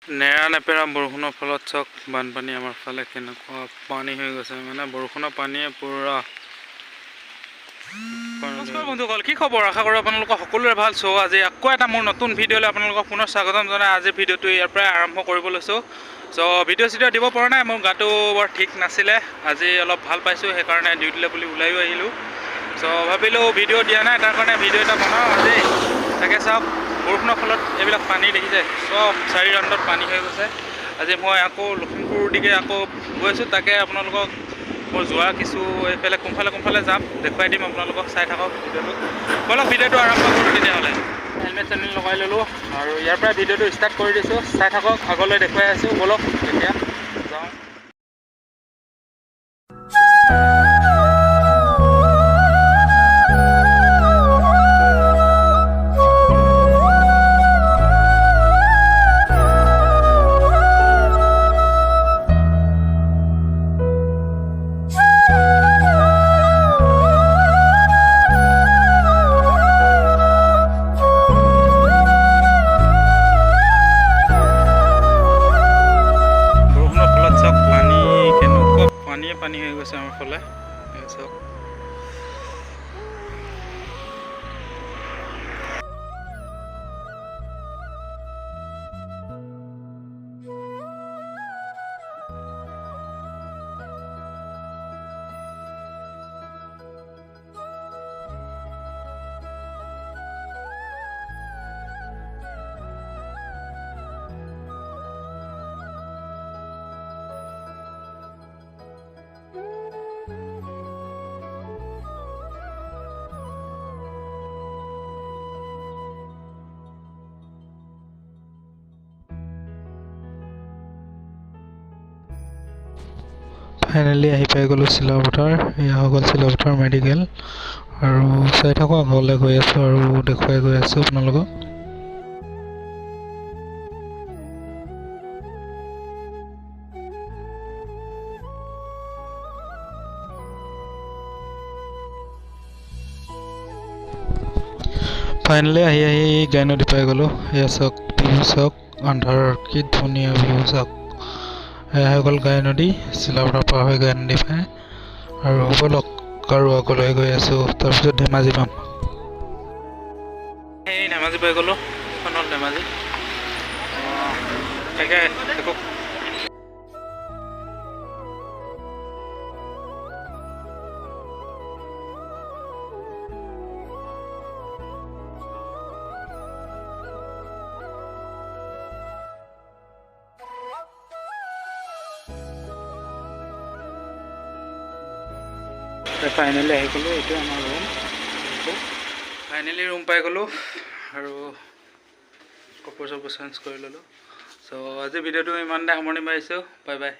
নেৰা নেপেৰা বৰষুণৰ ফলত চক বানপানী আমাৰ ফালে কেনেকুৱা পানী হৈ গৈছে মানে বৰষুণৰ পানীয়ে পুৰা। নমস্কাৰ বন্ধুসকল, কি খবৰ? আশা কৰোঁ আপোনালোকৰ সকলোৰে ভাল। আজি আকৌ এটা মোৰ নতুন ভিডিঅ'লৈ আপোনালোকক পুনৰ স্বাগতম জনাই আজিৰ ভিডিঅ'টো ইয়াৰ পৰাই আৰম্ভ কৰিব লৈছোঁ। ভিডিঅ' চিডিঅ' দিব পৰা নাই, মোৰ গাটো বৰ ঠিক নাছিলে। আজি অলপ ভাল পাইছোঁ, সেইকাৰণে ডিউটিলৈ বুলি ওলাইও আহিলোঁ। ভাবিলোঁ ভিডিঅ' দিয়া নাই, তাৰ কাৰণে ভিডিঅ' এটা বনাওঁ আজি। তাকে চাওক, বৰষুণৰ ফলত এইবিলাক পানী দেখিছে, চব চাৰি ৰাউণ্ডত পানী হৈ গৈছে। আজি মই আকৌ লখিমপুৰ দিগে আকৌ গৈছোঁ, তাকে আপোনালোকক মই যোৱা কিছু এইফালে কোনফালে যাম দেখুৱাই দিম আপোনালোকক। চাই থাকক ভিডিঅ'টো। বলক ভিডিঅ'টো আৰম্ভ কৰোঁ তেতিয়াহ'লে। হেলমেট চেলমেট লগাই ল'লোঁ আৰু ইয়াৰ পৰাই ভিডিঅ'টো ষ্টাৰ্ট কৰি দিছোঁ। চাই থাকক, আগলৈ দেখুৱাই আছোঁ। বলক এতিয়া যাওঁ। পানী হৈ গৈছে আমাৰ ফালে, চাওক। ফাইনেলি আহি পাই গ'লোঁ চিলাপথাৰ। এয়া হৈ গ'ল চিলাপথাৰ মেডিকেল আৰু চাই থাকক, আগলৈ গৈ আছোঁ আৰু দেখুৱাই গৈ আছোঁ আপোনালোকক। ফাইনেলি আহি গাই নদী পাই গ'লোঁ। এয়া চাওক, ভিউ চাওক, আন্ধাৰ কি ধুনীয়া ভিউ চাওক। এয়া হৈ গ'ল গাই নদী, চিলাপথাৰ পাৰ হৈ গাই নদী পায় আৰু বলক আৰু আগলৈ গৈ আছোঁ। তাৰপিছত ধেমাজি পাম। এই ধেমাজি পাই গ'লোঁ, এইখন হ'ল ধেমাজি। তাকে একো ফাইনেলি আহি গ'লোঁ। এইটো আমাৰ ৰুম। ফাইনেলি ৰুম পাই গ'লোঁ আৰু কাপোৰ চাপোৰ চেঞ্জ কৰি ল'লোঁ। আজি ভিডিঅ'টো ইমানতে সামৰণি মাৰিছোঁ। Bye bye.